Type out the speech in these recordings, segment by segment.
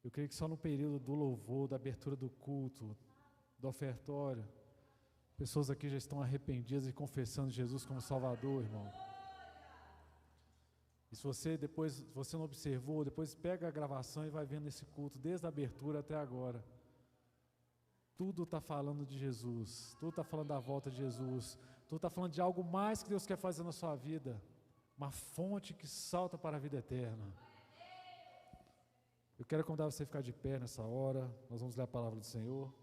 Eu creio que só no período do louvor, da abertura do culto, do ofertório, pessoas aqui já estão arrependidas e confessando Jesus como Salvador, irmão. E se você não observou, depois pega a gravação e vai vendo esse culto desde a abertura até agora. Tudo está falando de Jesus, tudo está falando da volta de Jesus, tudo está falando de algo mais que Deus quer fazer na sua vida, uma fonte que salta para a vida eterna. Eu quero convidar você a ficar de pé nessa hora, nós vamos ler a palavra do Senhor.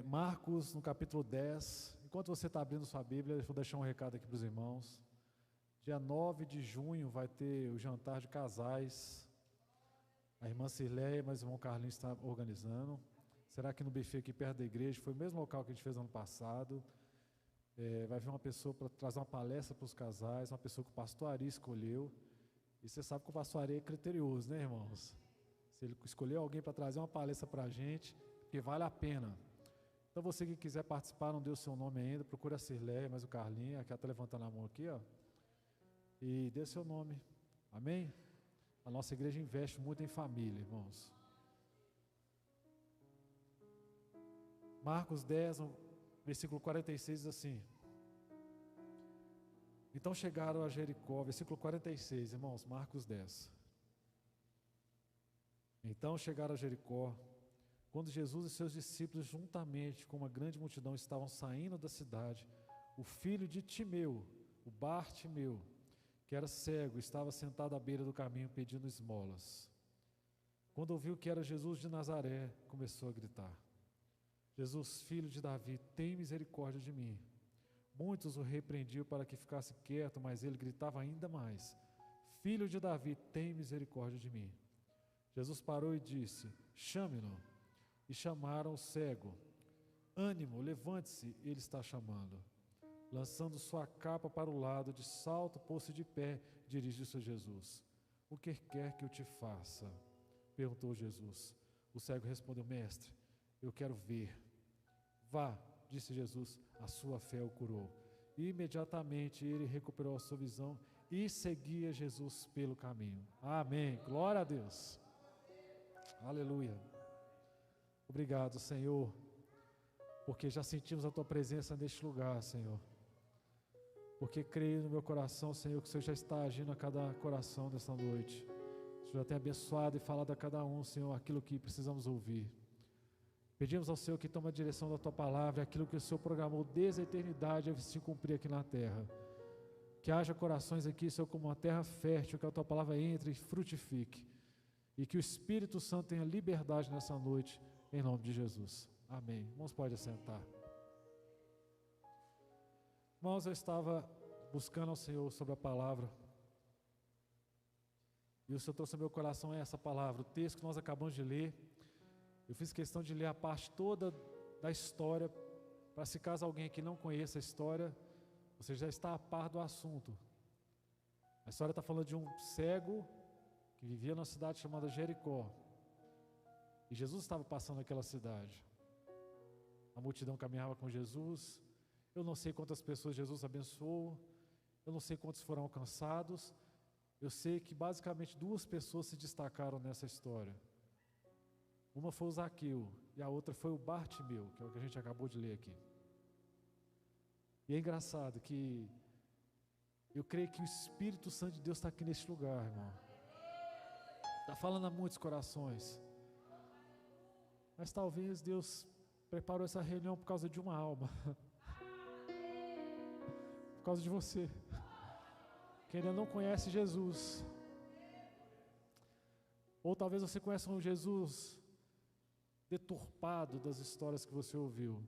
Marcos, no capítulo 10, enquanto você está abrindo sua Bíblia, eu vou deixar um recado aqui para os irmãos. Dia 9 de junho vai ter o jantar de casais. A irmã Cirleia, mas o irmão Carlinhos está organizando. Será que no buffet aqui perto da igreja? Foi o mesmo local que a gente fez ano passado. Vai vir uma pessoa para trazer uma palestra para os casais, uma pessoa que o pastor Ari escolheu. E você sabe que o pastor Ari é criterioso, né, irmãos? Se ele escolheu alguém para trazer uma palestra para a gente, porque vale a pena. Então você que quiser participar, não deu o seu nome ainda, procura a Cirleia, mas o Carlinhos, que está levantando a mão aqui, ó. E dê seu nome, amém? A nossa igreja investe muito em família, irmãos. Marcos 10, versículo 46 diz assim: então chegaram a Jericó, versículo 46, irmãos, Marcos 10. Então chegaram a Jericó, quando Jesus e seus discípulos, juntamente com uma grande multidão, estavam saindo da cidade, o filho de Timeu, o Bartimeu, que era cego, estava sentado à beira do caminho pedindo esmolas. Quando ouviu que era Jesus de Nazaré, começou a gritar: Jesus, filho de Davi, tem misericórdia de mim. Muitos o repreendiam para que ficasse quieto, mas ele gritava ainda mais: Filho de Davi, tem misericórdia de mim. Jesus parou e disse: chame-no. E chamaram o cego. Ânimo, levante-se, ele está chamando. Lançando sua capa para o lado, de salto, pôs-se de pé, dirigiu-se a Jesus. O que quer que eu te faça? Perguntou Jesus. O cego respondeu: Mestre, eu quero ver. Vá, disse Jesus, a sua fé o curou. E imediatamente ele recuperou a sua visão e seguia Jesus pelo caminho. Amém. Glória a Deus. Aleluia. Obrigado, Senhor, porque já sentimos a Tua presença neste lugar, Senhor. Porque creio no meu coração, Senhor, que o Senhor já está agindo a cada coração desta noite. O Senhor já tem abençoado e falado a cada um, Senhor, aquilo que precisamos ouvir. Pedimos ao Senhor que tome a direção da Tua palavra, aquilo que o Senhor programou desde a eternidade a se cumprir aqui na terra. Que haja corações aqui, Senhor, como uma terra fértil, que a Tua palavra entre e frutifique. E que o Espírito Santo tenha liberdade nessa noite, em nome de Jesus. Amém. Irmãos, pode assentar. Irmãos, eu estava buscando ao Senhor sobre a palavra. E o Senhor trouxe ao meu coração essa palavra, o texto que nós acabamos de ler. Eu fiz questão de ler a parte toda da história, para se caso alguém aqui não conheça a história, você já está a par do assunto. A história está falando de um cego que vivia numa cidade chamada Jericó. E Jesus estava passando naquela cidade. A multidão caminhava com Jesus. Eu não sei quantas pessoas Jesus abençoou. Eu não sei quantos foram alcançados. Eu sei que basicamente 2 pessoas se destacaram nessa história. Uma foi o Zaqueu e a outra foi o Bartimeu, que é o que a gente acabou de ler aqui. E é engraçado que eu creio que o Espírito Santo de Deus está aqui neste lugar, irmão. Está falando a muitos corações. Mas talvez Deus preparou essa reunião por causa de uma alma. Por causa de você. Que ainda não conhece Jesus. Ou talvez você conheça um Jesus deturpado das histórias que você ouviu.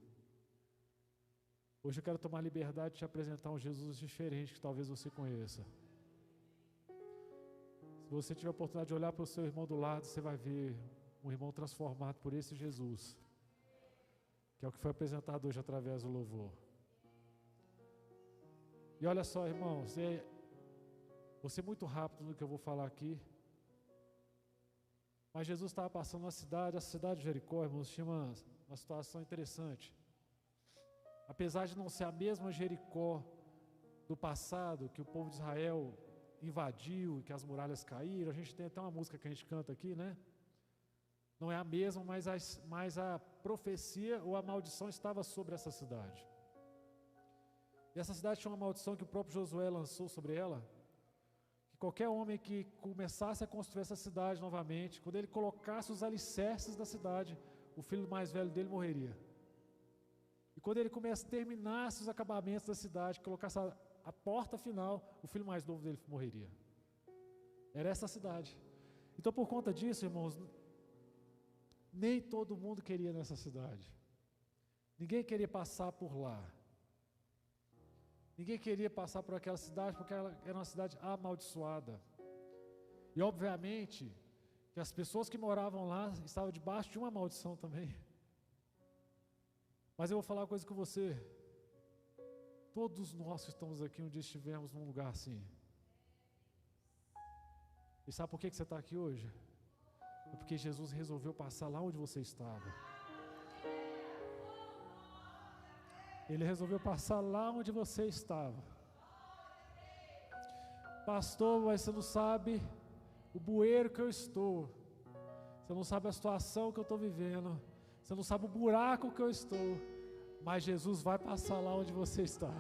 Hoje eu quero tomar liberdade de te apresentar um Jesus diferente que talvez você conheça. Se você tiver a oportunidade de olhar para o seu irmão do lado, você vai ver um irmão transformado por esse Jesus, que é o que foi apresentado hoje através do louvor. E olha só, irmãos, vou ser muito rápido no que eu vou falar aqui, mas Jesus estava passando na cidade, a cidade de Jericó, irmãos, tinha uma situação interessante. Apesar de não ser a mesma Jericó do passado, que o povo de Israel invadiu e que as muralhas caíram. A gente tem até uma música que a gente canta aqui, né? Não é a mesma, mas a profecia ou a maldição estava sobre essa cidade. E essa cidade tinha uma maldição que o próprio Josué lançou sobre ela, que qualquer homem que começasse a construir essa cidade novamente, quando ele colocasse os alicerces da cidade, o filho mais velho dele morreria. E quando ele terminasse os acabamentos da cidade, colocasse a porta final, o filho mais novo dele morreria. Era essa cidade. Então, por conta disso, irmãos, nem todo mundo queria nessa cidade. Ninguém queria passar por lá. Ninguém queria passar por aquela cidade porque ela era uma cidade amaldiçoada. E obviamente que as pessoas que moravam lá estavam debaixo de uma maldição também. Mas eu vou falar uma coisa com você. Todos nós que estamos aqui um dia estivemos num lugar assim. E sabe por que você está aqui hoje? É porque Jesus resolveu passar lá onde você estava. Ele resolveu passar lá onde você estava. Pastor, mas você não sabe o bueiro que eu estou. Você não sabe a situação que eu estou vivendo. Você não sabe o buraco que eu estou. Mas Jesus vai passar lá onde você está.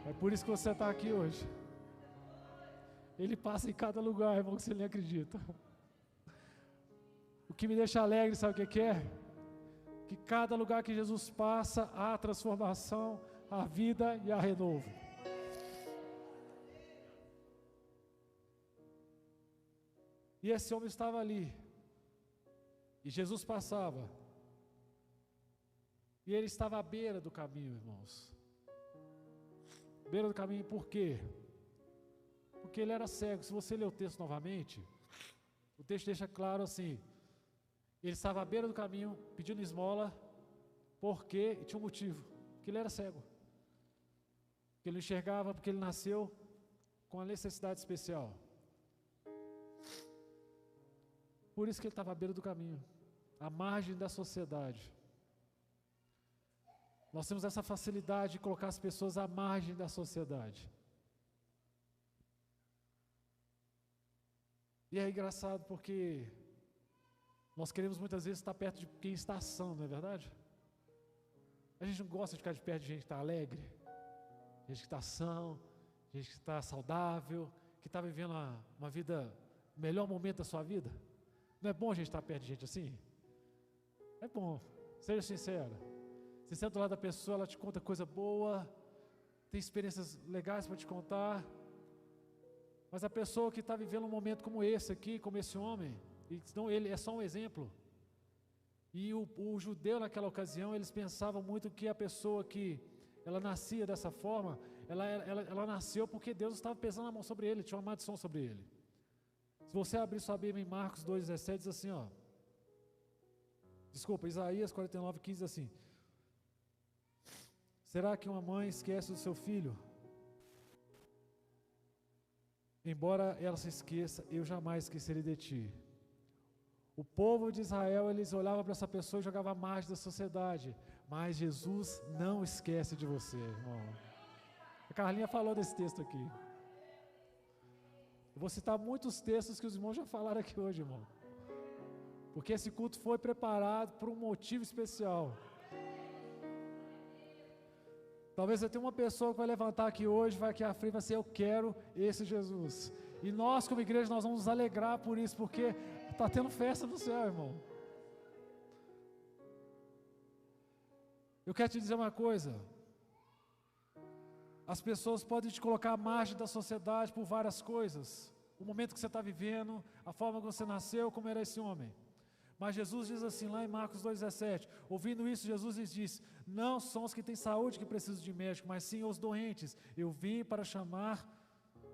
É por isso que você está aqui hoje. Ele passa em cada lugar, irmão, que você nem acredita. O que me deixa alegre, sabe o que é? Que cada lugar que Jesus passa, há transformação, há vida e há renovo. E esse homem estava ali. E Jesus passava. E ele estava à beira do caminho, irmãos. Beira do caminho, por quê? Porque ele era cego. Se você ler o texto novamente, o texto deixa claro assim: ele estava à beira do caminho, pedindo esmola, porque tinha um motivo, porque ele era cego. Porque ele não enxergava, porque ele nasceu com a necessidade especial. Por isso que ele estava à beira do caminho, à margem da sociedade. Nós temos essa facilidade de colocar as pessoas à margem da sociedade. E é engraçado porque nós queremos muitas vezes estar perto de quem está sã, não é verdade? A gente não gosta de ficar de perto de gente que está alegre, gente que está sã, gente que está saudável, que está vivendo uma vida, o melhor momento da sua vida. Não é bom a gente estar perto de gente assim? É bom, seja sincero. Você senta do lado da pessoa, ela te conta coisa boa, tem experiências legais para te contar. Mas a pessoa que está vivendo um momento como esse aqui, como esse homem, então ele é só um exemplo. E o judeu naquela ocasião, eles pensavam muito que a pessoa que ela nascia dessa forma, ela nasceu porque Deus estava pesando a mão sobre ele, tinha uma maldição sobre ele. Se você abrir sua Bíblia em Marcos 2,17, diz assim, ó. Desculpa, Isaías 49,15 diz assim: será que uma mãe esquece do seu filho? Embora ela se esqueça, eu jamais esquecerei de ti. O povo de Israel, eles olhavam para essa pessoa e jogavam à margem da sociedade. Mas Jesus não esquece de você, irmão. A Carlinha falou desse texto aqui. Eu vou citar muitos textos que os irmãos já falaram aqui hoje, irmão. Porque esse culto foi preparado por um motivo especial. Talvez eu tenha uma pessoa que vai levantar aqui hoje, vai aqui à frente e vai dizer: eu quero esse Jesus. E nós, como igreja, nós vamos nos alegrar por isso, porque está tendo festa no céu, irmão. Eu quero te dizer uma coisa: as pessoas podem te colocar à margem da sociedade por várias coisas. O momento que você está vivendo, a forma que você nasceu, como era esse homem. Mas Jesus diz assim lá em Marcos 2,17, ouvindo isso, Jesus lhes disse: não são os que têm saúde que precisam de médico, mas sim os doentes. Eu vim para chamar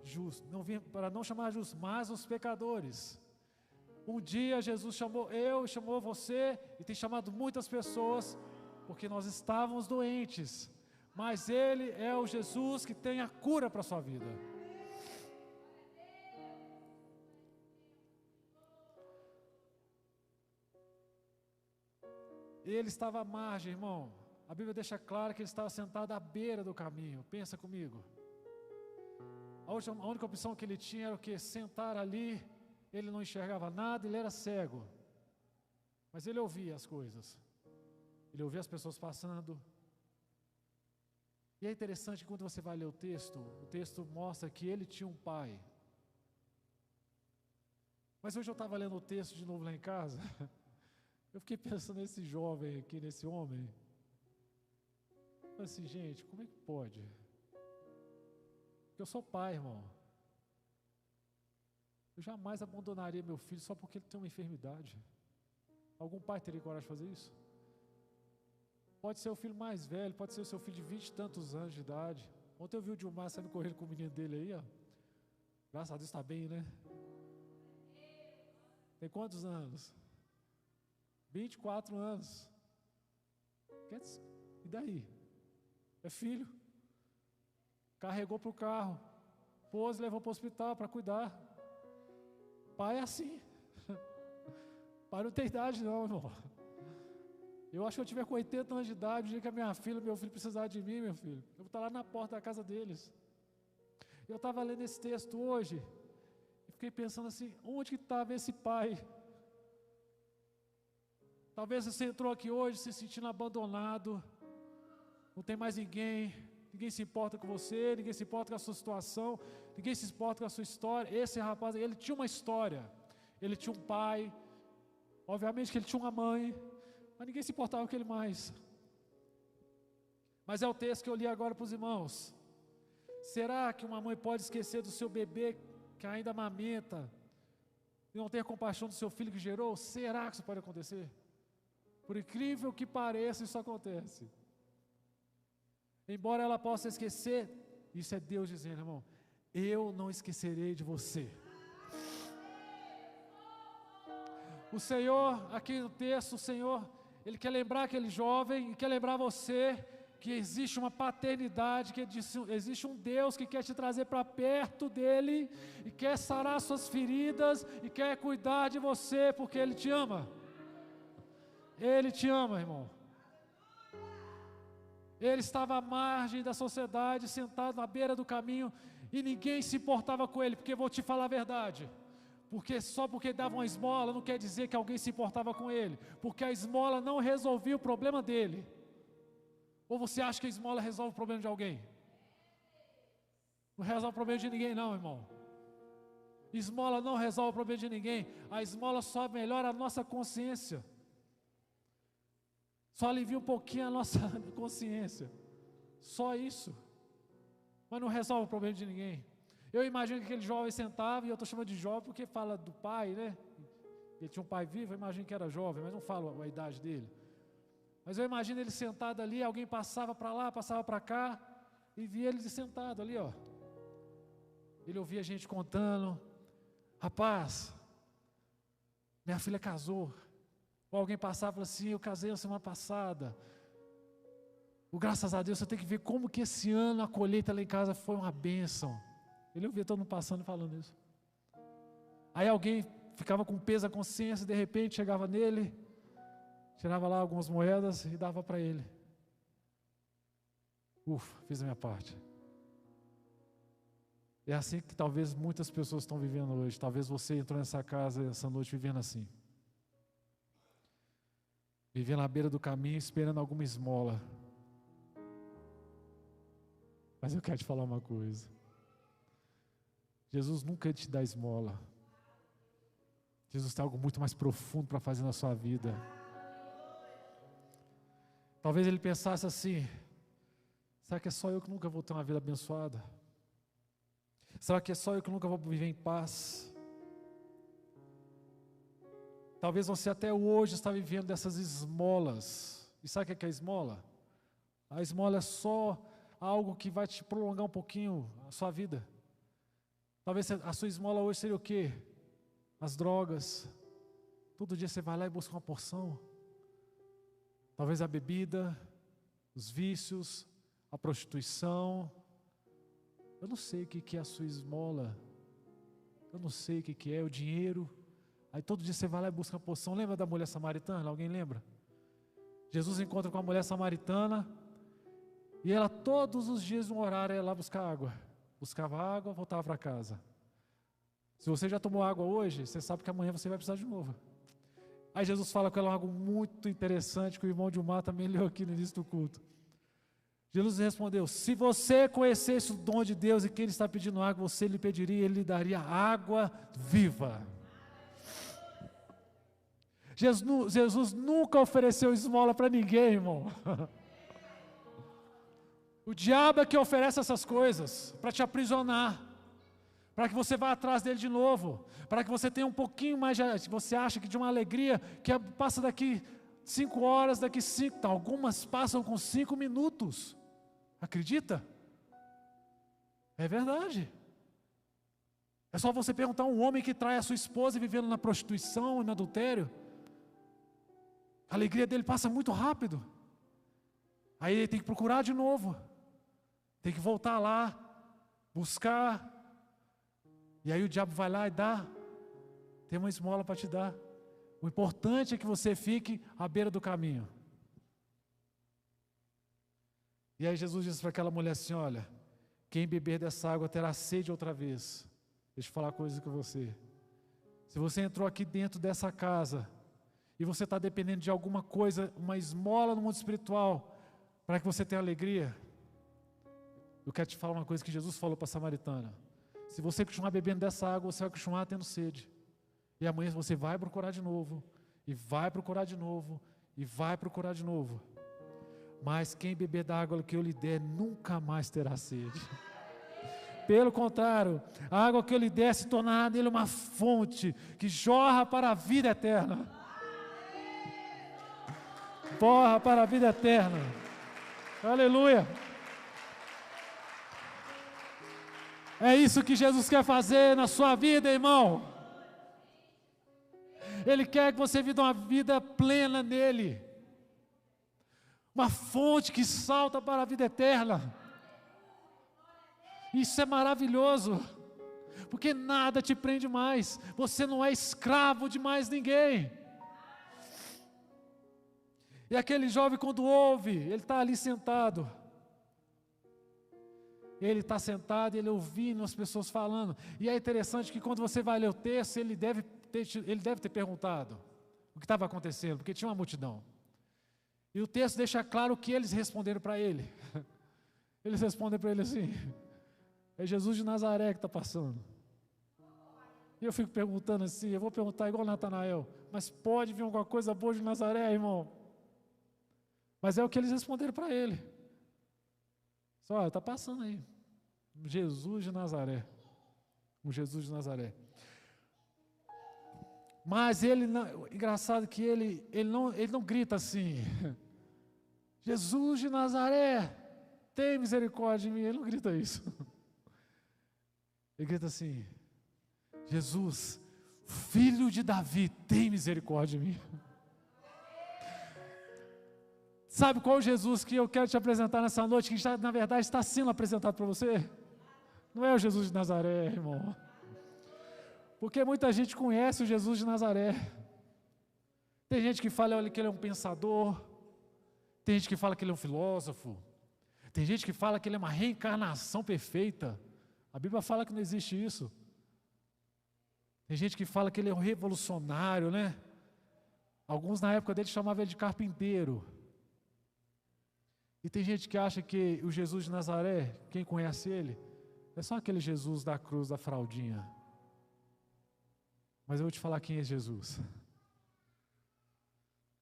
justos, não vim para não chamar justos, mas os pecadores. Um dia Jesus chamou você e tem chamado muitas pessoas, porque nós estávamos doentes, mas Ele é o Jesus que tem a cura para a sua vida. Ele estava à margem, irmão. A Bíblia deixa claro que ele estava sentado à beira do caminho. Pensa comigo. A única opção que ele tinha era o quê? Sentar ali. Ele não enxergava nada, ele era cego. Mas ele ouvia as coisas. Ele ouvia as pessoas passando. E é interessante que quando você vai ler o texto mostra que ele tinha um pai. Mas hoje eu estava lendo o texto de novo lá em casa. Eu fiquei pensando nesse jovem aqui, nesse homem. Eu falei assim, gente, como é que pode? Porque eu sou pai, irmão. Eu jamais abandonaria meu filho só porque ele tem uma enfermidade. Algum pai teria coragem de fazer isso? Pode ser o filho mais velho, pode ser o seu filho de 20 e tantos anos de idade. Ontem eu vi o Dilmar saindo correndo com o menino dele aí, ó. Graças a Deus está bem, né? Tem quantos anos? 24 anos. E daí? É filho. Carregou para o carro. Pôs e levou para o hospital para cuidar. Pai é assim. Pai não tem idade não, irmão. Eu acho que eu tiver com 80 anos de idade, o dia que a minha filha, meu filho precisar de mim, meu filho, eu vou estar lá na porta da casa deles. Eu estava lendo esse texto hoje e fiquei pensando assim, onde que estava esse pai? Talvez você entrou aqui hoje se sentindo abandonado, não tem mais ninguém se importa com você, ninguém se importa com a sua situação, ninguém se importa com a sua história. Esse rapaz, ele tinha uma história, ele tinha um pai, obviamente que ele tinha uma mãe, mas ninguém se importava com ele mais. Mas é o texto que eu li agora para os irmãos. Será que uma mãe pode esquecer do seu bebê que ainda amamenta e não ter compaixão do seu filho que gerou? Será que isso pode acontecer? Por incrível que pareça, isso acontece. Embora ela possa esquecer, isso é Deus dizendo, irmão, eu não esquecerei de você. O Senhor, aqui no texto, o Senhor, Ele quer lembrar aquele jovem, e quer lembrar você, que existe uma paternidade, que existe um Deus que quer te trazer para perto dEle, e quer sarar suas feridas, e quer cuidar de você, porque Ele te ama. Ele te ama, irmão. Ele estava à margem da sociedade, sentado na beira do caminho, e ninguém se importava com ele, porque vou te falar a verdade. Porque só porque dava uma esmola não quer dizer que alguém se importava com ele, porque a esmola não resolvia o problema dele. Ou você acha que a esmola resolve o problema de alguém? Não resolve o problema de ninguém não, irmão. Esmola não resolve o problema de ninguém. A esmola só melhora a nossa consciência, só alivia um pouquinho a nossa consciência, só isso, mas não resolve o problema de ninguém. Eu imagino que aquele jovem sentava, e eu estou chamando de jovem porque fala do pai, né? Ele tinha um pai vivo, eu imagino que era jovem, mas não falo a idade dele. Mas eu imagino ele sentado ali, alguém passava para lá, passava para cá, e via ele sentado ali, ó. Ele ouvia a gente contando, rapaz, minha filha casou. Ou alguém passava e falava assim, eu casei na semana passada. Graças a Deus, você tem que ver como que esse ano a colheita lá em casa foi uma bênção. Ele ouvia todo mundo passando e falando isso. Aí alguém ficava com peso na consciência, de repente chegava nele, tirava lá algumas moedas e dava para ele. Ufa, fiz a minha parte. É assim que talvez muitas pessoas estão vivendo hoje. Talvez você entrou nessa casa essa noite vivendo assim. Vivendo na beira do caminho, esperando alguma esmola. Mas eu quero te falar uma coisa. Jesus nunca te dá esmola. Jesus tem algo muito mais profundo para fazer na sua vida. Talvez ele pensasse assim, será que é só eu que nunca vou ter uma vida abençoada? Será que é só eu que nunca vou viver em paz? Talvez você até hoje está vivendo dessas esmolas. E sabe o que é a esmola? A esmola é só algo que vai te prolongar um pouquinho a sua vida. Talvez a sua esmola hoje seria o quê? As drogas. Todo dia você vai lá e busca uma porção. Talvez a bebida, os vícios, a prostituição. Eu não sei o que é a sua esmola. Eu não sei o que é o dinheiro. Aí todo dia você vai lá e busca uma porção. Lembra da mulher samaritana? Alguém lembra? Jesus encontra com a mulher samaritana. E ela todos os dias no horário ia lá buscar água. buscava água, voltava para casa. Se você já tomou água hoje, você sabe que amanhã você vai precisar de novo. Aí Jesus fala com ela algo muito interessante, que o irmão Dilmar também leu aqui no início do culto. Jesus respondeu: se você conhecesse o dom de Deus e que Ele está pedindo água, você lhe pediria, Ele lhe daria água viva. Jesus nunca ofereceu esmola para ninguém, irmão. O diabo é que oferece essas coisas para te aprisionar, para que você vá atrás dele de novo, para que você tenha um pouquinho mais, você acha que de uma alegria, que passa daqui 5 horas, daqui 5, algumas passam com 5 minutos. Acredita? É verdade. É só você perguntar a um homem que trai a sua esposa vivendo na prostituição e no adultério. A alegria dele passa muito rápido. Aí ele tem que procurar de novo. Tem que voltar lá, buscar. E aí o diabo vai lá e dá. Tem uma esmola para te dar. O importante é que você fique à beira do caminho. E aí Jesus disse para aquela mulher assim: olha, quem beber dessa água terá sede outra vez. Deixa eu falar uma coisa com você. Se você entrou aqui dentro dessa casa, e você está dependendo de alguma coisa, uma esmola no mundo espiritual, para que você tenha alegria, eu quero te falar uma coisa que Jesus falou para a samaritana: se você continuar bebendo dessa água, você vai continuar tendo sede, e amanhã você vai procurar de novo, e vai procurar de novo, e vai procurar de novo, mas quem beber da água que eu lhe der, nunca mais terá sede. Pelo contrário, a água que eu lhe der se tornará nele uma fonte, que jorra para a vida eterna. Jorra para a vida eterna. Aleluia. É isso que Jesus quer fazer na sua vida, irmão. Ele quer que você viva uma vida plena nele. Uma fonte que salta para a vida eterna. Isso é maravilhoso, porque nada te prende mais. Você não é escravo de mais ninguém. E aquele jovem, quando ouve, ele está ali sentado. Ele está sentado e ele ouvindo as pessoas falando. E é interessante que quando você vai ler o texto, ele deve ter perguntado o que estava acontecendo, porque tinha uma multidão. E o texto deixa claro o que eles responderam para ele. Eles respondem para ele assim: é Jesus de Nazaré que está passando. E eu fico perguntando assim, eu vou perguntar igual Natanael: mas pode vir alguma coisa boa de Nazaré, irmão? Mas é o que eles responderam para ele. Só, está passando aí. Jesus de Nazaré. Um Jesus de Nazaré. Mas ele, não, engraçado que ele não grita assim: Jesus de Nazaré, tem misericórdia de mim. Ele não grita isso. Ele grita assim: Jesus, filho de Davi, tem misericórdia de mim. Sabe qual o Jesus que eu quero te apresentar nessa noite, que já, na verdade está sendo apresentado para você? Não é o Jesus de Nazaré, irmão. Porque muita gente conhece o Jesus de Nazaré. Tem gente que fala que ele é um pensador. Tem gente que fala que ele é um filósofo. Tem gente que fala que ele é uma reencarnação perfeita. A Bíblia fala que não existe isso. Tem gente que fala que ele é um revolucionário, né? Alguns na época dele chamavam ele de carpinteiro. E tem gente que acha que o Jesus de Nazaré, quem conhece ele, é só aquele Jesus da cruz, da fraldinha. Mas eu vou te falar quem é Jesus.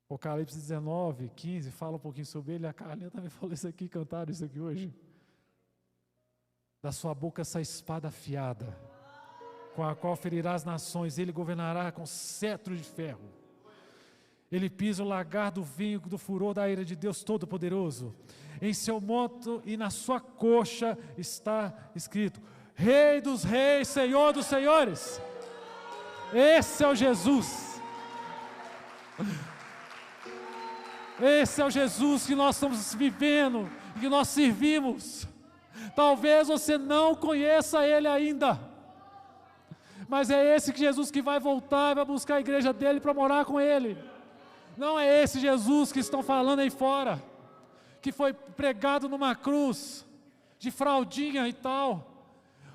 Apocalipse 19, 15, fala um pouquinho sobre ele. A Carlinha também falou isso aqui, cantaram isso aqui hoje. Da sua boca essa espada afiada, com a qual ferirá as nações, ele governará com cetro de ferro. Ele pisa o lagar do vinho, do furor da ira de Deus Todo-Poderoso. Em seu manto e na sua coxa está escrito: Rei dos reis, Senhor dos senhores. Esse é o Jesus. Esse é o Jesus que nós estamos vivendo, que nós servimos. Talvez você não conheça Ele ainda, mas é esse Jesus que vai voltar e vai buscar a igreja dele para morar com Ele. Não é esse Jesus que estão falando aí fora, que foi pregado numa cruz, de fraldinha e tal.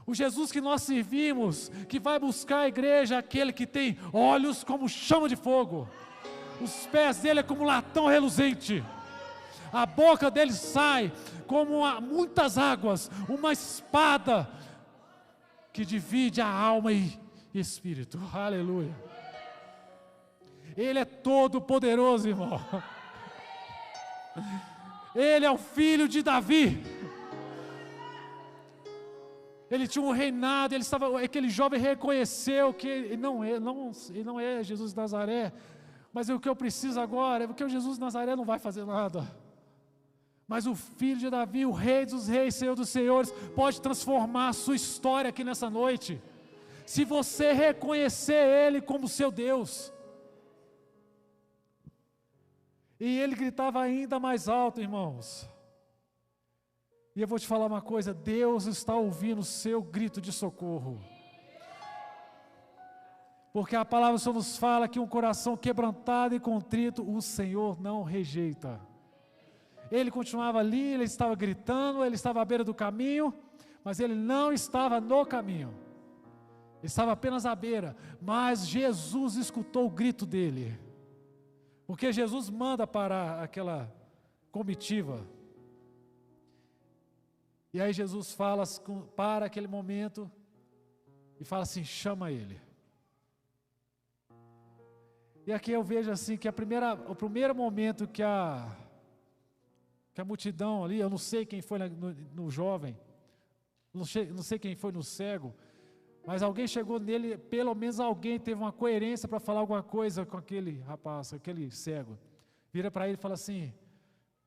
O Jesus que nós servimos, que vai buscar a igreja, é aquele que tem olhos como chama de fogo, os pés dele é como latão reluzente, a boca dele sai como muitas águas, uma espada que divide a alma e espírito. Aleluia. Ele é todo poderoso, irmão. Ele é o filho de Davi. Ele tinha um reinado, aquele jovem reconheceu que ele não é Jesus de Nazaré, mas o que eu preciso agora é porque o Jesus de Nazaré não vai fazer nada. Mas o filho de Davi, o rei dos reis, Senhor dos senhores, pode transformar a sua história aqui nessa noite. Se você reconhecer Ele como seu Deus. E ele gritava ainda mais alto, irmãos. E eu vou te falar uma coisa, Deus está ouvindo o seu grito de socorro. Porque a palavra do Senhor nos fala que um coração quebrantado e contrito, o Senhor não rejeita. Ele continuava ali, ele estava gritando, ele estava à beira do caminho, mas ele não estava no caminho. Ele estava apenas à beira, mas Jesus escutou o grito dele. Porque Jesus manda parar aquela comitiva. E aí Jesus fala, para aquele momento, e fala assim, chama ele. E aqui eu vejo assim, que o primeiro momento que a multidão ali, eu não sei quem foi no jovem, não sei quem foi no cego, mas alguém chegou nele, pelo menos alguém teve uma coerência para falar alguma coisa com aquele rapaz, aquele cego. Vira para ele e fala assim,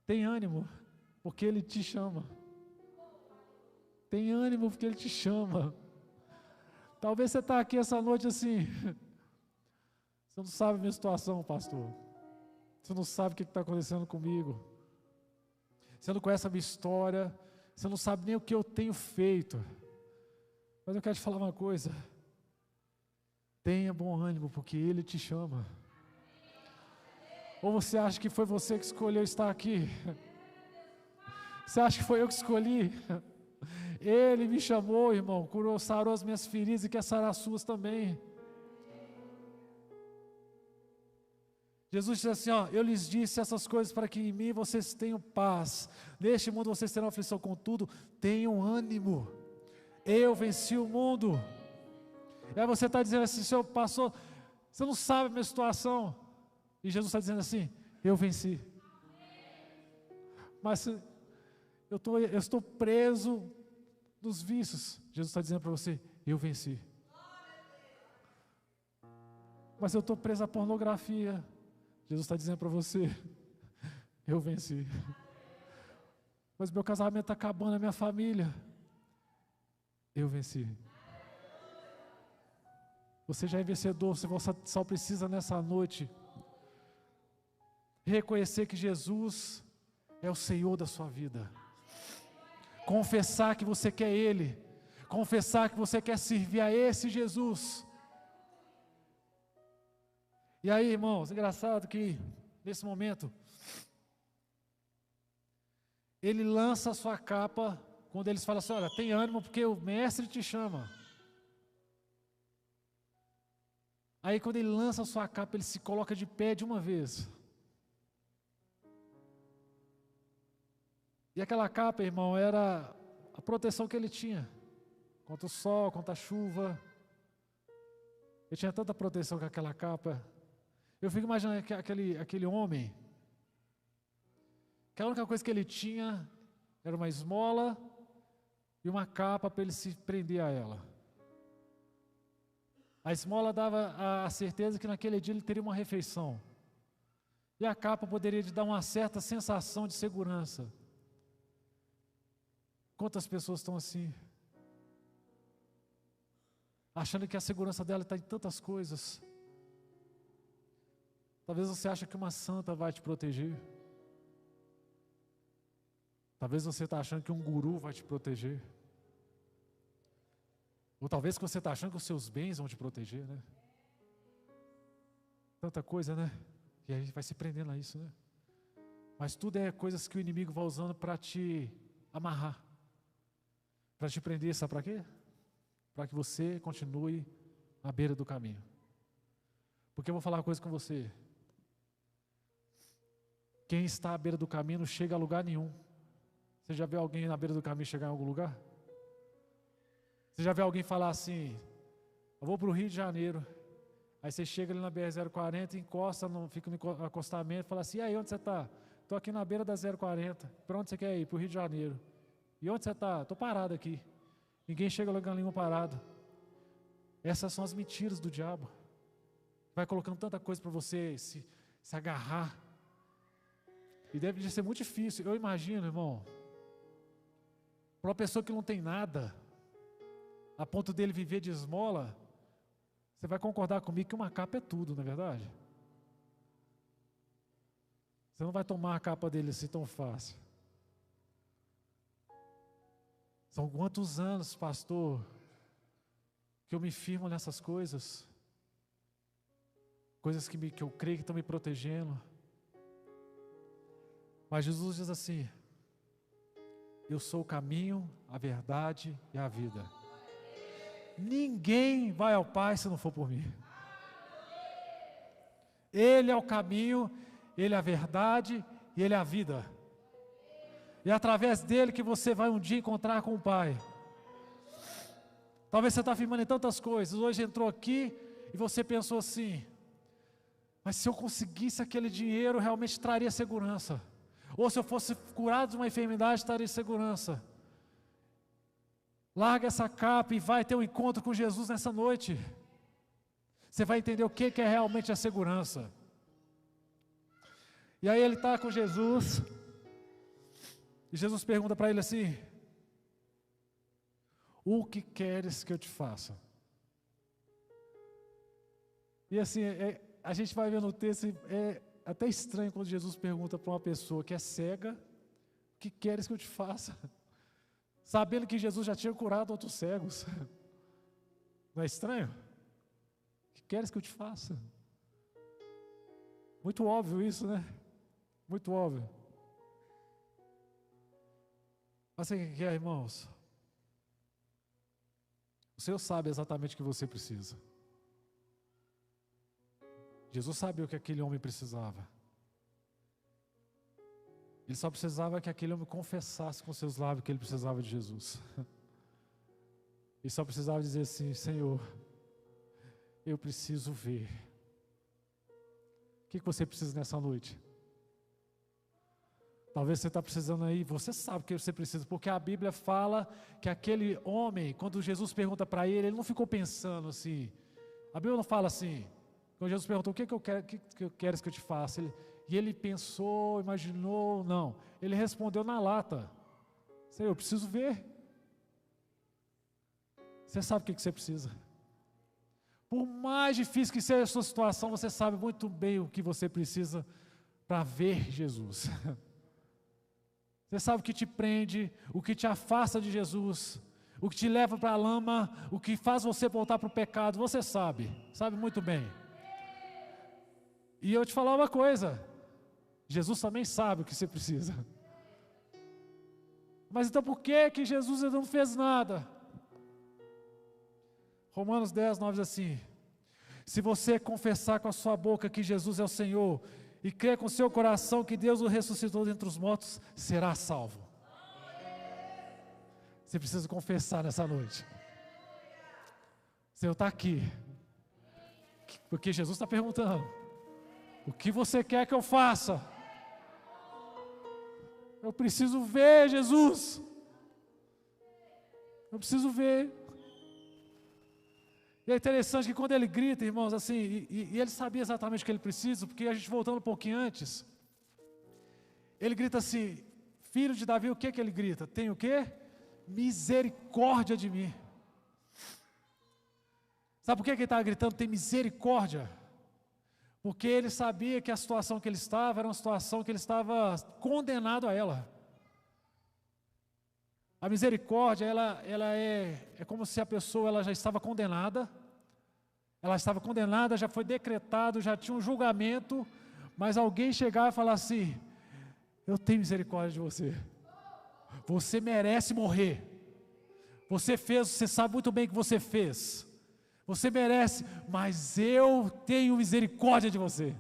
tem ânimo, porque ele te chama. Tem ânimo, porque ele te chama. Talvez você está aqui essa noite assim, você não sabe a minha situação, pastor. Você não sabe o que está acontecendo comigo. Você não conhece a minha história, você não sabe nem o que eu tenho feito. Mas eu quero te falar uma coisa, tenha bom ânimo, porque Ele te chama. Ou você acha que foi você que escolheu estar aqui? Você acha que foi eu que escolhi? Ele me chamou, irmão, sarou as minhas feridas e quer sarar as suas também. Jesus disse assim, eu lhes disse essas coisas para que em mim vocês tenham paz. Neste mundo vocês terão aflição, contudo, tenham ânimo. Eu venci o mundo. E aí você está dizendo assim, Senhor, pastor, você não sabe a minha situação. E Jesus está dizendo assim, eu venci. Mas eu estou preso nos vícios. Jesus está dizendo para você, eu venci. Mas eu estou preso à pornografia. Jesus está dizendo para você, eu venci. Mas meu casamento está acabando, a minha família. Eu venci. Você já é vencedor, você só precisa nessa noite reconhecer que Jesus é o Senhor da sua vida. Confessar que você quer Ele. Confessar que você quer servir a esse Jesus. E aí, irmãos, engraçado que nesse momento ele lança a sua capa, quando eles falam assim, olha, tem ânimo porque o mestre te chama. Aí quando ele lança a sua capa, ele se coloca de pé de uma vez. E aquela capa, irmão, era a proteção que ele tinha, contra o sol, contra a chuva. Ele tinha tanta proteção com aquela capa. Eu fico imaginando aquele homem, que a única coisa que ele tinha era uma esmola e uma capa para ele se prender a ela. A esmola dava a certeza que naquele dia ele teria uma refeição. E a capa poderia lhe dar uma certa sensação de segurança. Quantas pessoas estão assim? Achando que a segurança dela está em tantas coisas. Talvez você ache que uma santa vai te proteger. Talvez você está achando que um guru vai te proteger. Ou talvez você está achando que os seus bens vão te proteger, né? Tanta coisa, né? E aí vai se prendendo a isso, né? Mas tudo é coisas que o inimigo vai usando para te amarrar. Para te prender, sabe para quê? para que você continue à beira do caminho. Porque eu vou falar uma coisa com você. Quem está à beira do caminho não chega a lugar nenhum. Você já viu alguém na beira do caminho chegar em algum lugar? Você já viu alguém falar assim, eu vou para o Rio de Janeiro. Aí você chega ali na BR-040, encosta, fica no acostamento e fala assim, e aí, onde você está? Estou aqui na beira da 040. Para onde você quer ir? Para o Rio de Janeiro. E onde você está? Estou parado aqui. Ninguém chega a lugar nenhum parado. Essas são as mentiras do diabo. Vai colocando tanta coisa para você se agarrar. E deve ser muito difícil. Eu imagino, irmão, para uma pessoa que não tem nada, a ponto dele viver de esmola, você vai concordar comigo que uma capa é tudo, não é verdade? Você não vai tomar a capa dele assim tão fácil. São quantos anos, pastor, que eu me firmo nessas coisas? Coisas que eu creio que estão me protegendo. Mas Jesus diz assim, eu sou o caminho, a verdade e a vida. Ninguém vai ao Pai se não for por mim. Ele é o caminho, Ele é a verdade e Ele é a vida. E é através dele que você vai um dia encontrar com o Pai. Talvez você está afirmando em tantas coisas. Hoje entrou aqui e você pensou assim, mas se eu conseguisse aquele dinheiro, realmente traria segurança. Ou se eu fosse curado de uma enfermidade, traria segurança. Larga essa capa e vai ter um encontro com Jesus nessa noite. Você vai entender o que é realmente a segurança. E aí ele está com Jesus. E Jesus pergunta para ele assim, o que queres que eu te faça? E assim, a gente vai ver no texto, é até estranho quando Jesus pergunta para uma pessoa que é cega, o que queres que eu te faça? Sabendo que Jesus já tinha curado outros cegos. Não é estranho? O que queres que eu te faça? Muito óbvio isso, né? Muito óbvio. Mas o que é, irmãos? O Senhor sabe exatamente o que você precisa. Jesus sabia o que aquele homem precisava. Ele só precisava que aquele homem confessasse com seus lábios que ele precisava de Jesus. Ele só precisava dizer assim, Senhor, eu preciso ver. O que você precisa nessa noite? Talvez você está precisando aí, você sabe o que você precisa, porque a Bíblia fala que aquele homem, quando Jesus pergunta para ele, ele não ficou pensando assim. A Bíblia não fala assim, quando Jesus perguntou, o que eu quero que eu te faça? E ele pensou, imaginou, não. Ele respondeu na lata, Senhor, eu preciso ver. Você sabe o que você precisa. Por mais difícil que seja a sua situação, você sabe muito bem o que você precisa para ver Jesus. Você sabe o que te prende, o que te afasta de Jesus, o que te leva para a lama, o que faz você voltar para o pecado, você sabe muito bem. E eu te falar uma coisa, Jesus também sabe o que você precisa. Mas então por que Jesus não fez nada? Romanos 10, 9 diz assim, se você confessar com a sua boca que Jesus é o Senhor, e crer com o seu coração que Deus o ressuscitou dentre os mortos, será salvo. Você precisa confessar nessa noite. O Senhor está aqui, porque Jesus está perguntando, o que você quer que eu faça? Eu preciso ver Jesus. Eu preciso ver. E é interessante que quando ele grita, irmãos, assim, e ele sabia exatamente o que ele precisa, porque a gente voltando um pouquinho antes, ele grita assim, filho de Davi, o que ele grita? Tem o quê? Misericórdia de mim. Sabe por que ele estava gritando, tem misericórdia? Porque ele sabia que a situação que ele estava, era uma situação que ele estava condenado a ela. A misericórdia, ela é como se a pessoa ela já estava condenada, já foi decretado, já tinha um julgamento, mas alguém chegar e falar assim, eu tenho misericórdia de você, você merece morrer, Você fez, você sabe muito bem que você fez. Você merece, mas eu tenho misericórdia de você.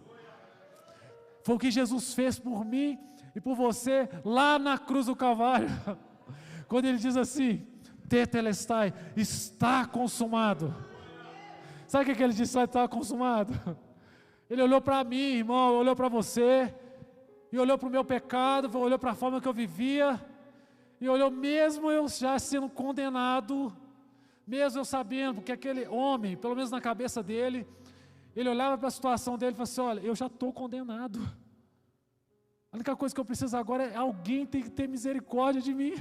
Foi o que Jesus fez por mim e por você lá na cruz do Calvário. Quando ele diz assim, tetelestai, está consumado. Sabe o que ele disse lá, está consumado? Ele olhou para mim, irmão, olhou para você, e olhou para o meu pecado, olhou para a forma que eu vivia, e olhou mesmo eu já sendo condenado, mesmo eu sabendo, porque aquele homem, pelo menos na cabeça dele, ele olhava para a situação dele e falava assim, olha, eu já estou condenado. A única coisa que eu preciso agora é alguém tem que ter misericórdia de mim.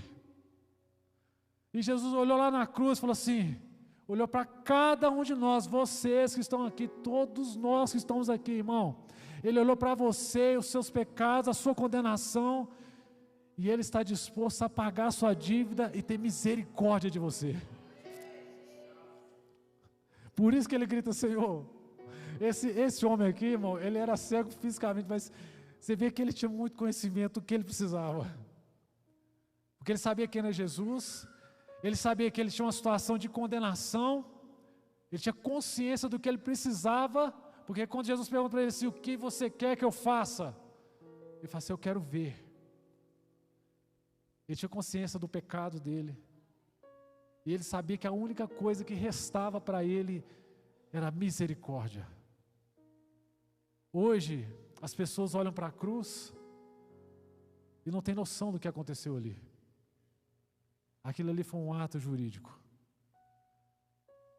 E Jesus olhou lá na cruz e falou assim, olhou para cada um de nós, vocês que estão aqui, todos nós que estamos aqui, irmão. Ele olhou para você, os seus pecados, a sua condenação, e Ele está disposto a pagar a sua dívida e ter misericórdia de você. Por isso que ele grita, Senhor. Esse homem aqui, irmão, ele era cego fisicamente, mas você vê que ele tinha muito conhecimento do que ele precisava. Porque ele sabia quem era Jesus, ele sabia que ele tinha uma situação de condenação, ele tinha consciência do que ele precisava, porque quando Jesus pergunta para ele assim, o que você quer que eu faça? Ele fala assim, eu quero ver. Ele tinha consciência do pecado dele, e ele sabia que a única coisa que restava para ele era misericórdia. Hoje, as pessoas olham para a cruz e não têm noção do que aconteceu ali. Aquilo ali foi um ato jurídico,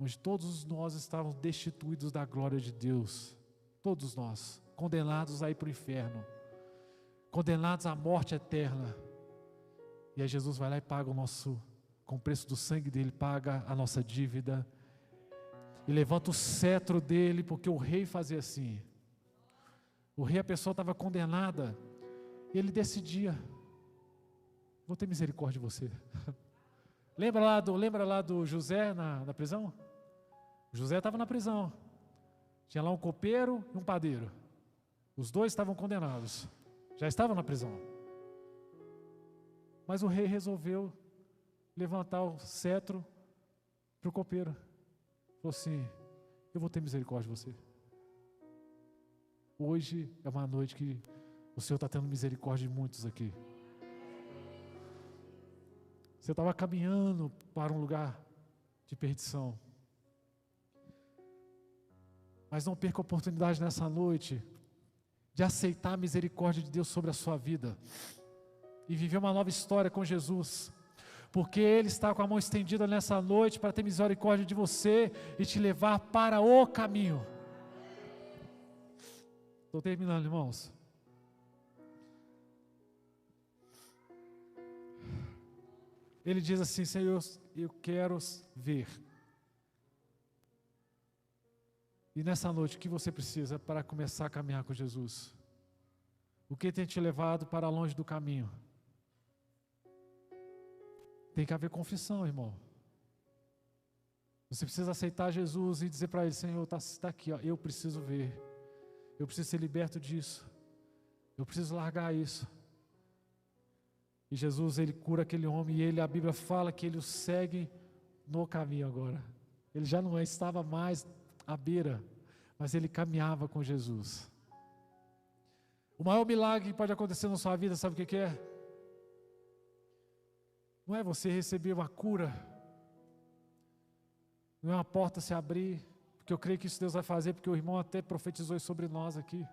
onde todos nós estávamos destituídos da glória de Deus, todos nós, condenados a ir para o inferno, condenados à morte eterna. E aí Jesus vai lá e paga o nosso, com o preço do sangue dele, paga a nossa dívida, e levanta o cetro dele, porque o rei fazia assim. O rei, a pessoa estava condenada, e ele decidia, vou ter misericórdia de você. Lembra lá do José na prisão? José estava na prisão, tinha lá um copeiro e um padeiro, os dois estavam condenados, já estavam na prisão, mas o rei resolveu levantar o cetro para o copeiro, falou assim, eu vou ter misericórdia de você. Hoje é uma noite que o Senhor está tendo misericórdia de muitos aqui. Você estava caminhando para um lugar de perdição, mas não perca a oportunidade nessa noite de aceitar a misericórdia de Deus sobre a sua vida e viver uma nova história com Jesus, porque Ele está com a mão estendida nessa noite para ter misericórdia de você e te levar para o caminho. Estou terminando, irmãos. Ele diz assim, Senhor, eu quero ver. E nessa noite, o que você precisa para começar a caminhar com Jesus? O que tem te levado para longe do caminho? Tem que haver confissão, irmão. Você precisa aceitar Jesus e dizer para Ele, Senhor, está aqui, ó, eu preciso ver. Eu preciso ser liberto disso. Eu preciso largar isso. E Jesus, Ele cura aquele homem, e a Bíblia fala que Ele o segue no caminho agora. Ele já não estava mais à beira, mas ele caminhava com Jesus. O maior milagre que pode acontecer na sua vida, sabe o que é? Não é você receber uma cura, não é uma porta se abrir, porque eu creio que isso Deus vai fazer, porque o irmão até profetizou sobre nós aqui.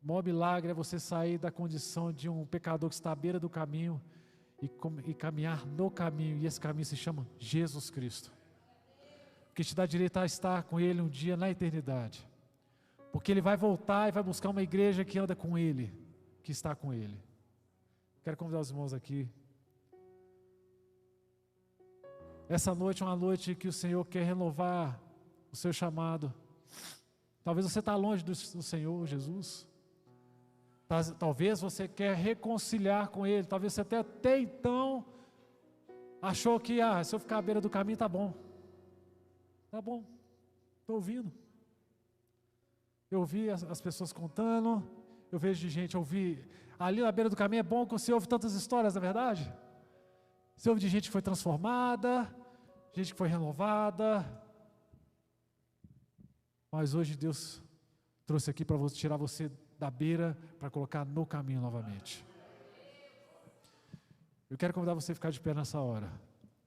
O maior milagre é você sair da condição de um pecador que está à beira do caminho e caminhar no caminho, e esse caminho se chama Jesus Cristo, que te dá direito a estar com Ele um dia na eternidade, porque Ele vai voltar e vai buscar uma igreja que anda com Ele, que está com Ele. Quero convidar os irmãos aqui. Essa noite é uma noite que o Senhor quer renovar o seu chamado. Talvez você está longe do Senhor Jesus, talvez você quer reconciliar com Ele, talvez você até então achou que se eu ficar à beira do caminho tá bom, estou ouvindo. Eu ouvi as pessoas contando, eu vejo de gente ouvir, ali na beira do caminho é bom que você ouve tantas histórias, na verdade? Você ouve de gente que foi transformada, gente que foi renovada. Mas hoje Deus trouxe aqui para tirar você da beira, para colocar no caminho novamente. Eu quero convidar você a ficar de pé nessa hora.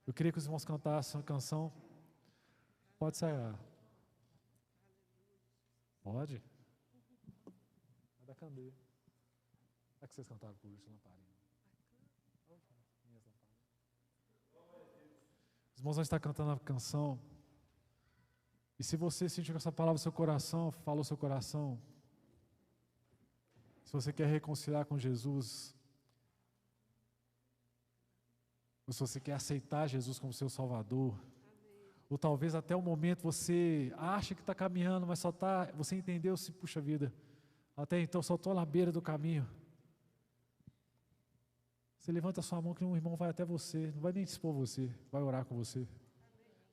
Eu queria que os irmãos cantassem a canção. Pode sair. Pode? É da candeia. É que vocês cantaram por último, lamparina. Os irmãos vão estar cantando a canção. E se você sentiu que essa palavra no seu coração, fala o seu coração. Se você quer reconciliar com Jesus, ou se você quer aceitar Jesus como seu Salvador, ou talvez até o momento você acha que está caminhando, mas você entendeu, se puxa vida, até então só estou na beira do caminho. Você levanta a sua mão que um irmão vai até você, não vai nem expor você, vai orar com você.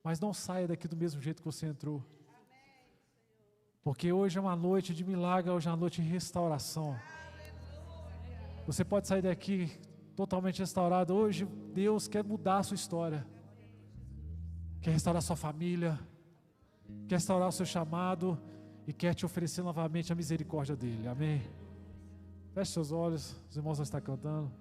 Mas não saia daqui do mesmo jeito que você entrou. Porque hoje é uma noite de milagre, hoje é uma noite de restauração. Você pode sair daqui totalmente restaurado. Hoje Deus quer mudar a sua história. Quer restaurar a sua família, quer restaurar o seu chamado e quer te oferecer novamente a misericórdia dele. Amém? Feche seus olhos, os irmãos vão estar cantando.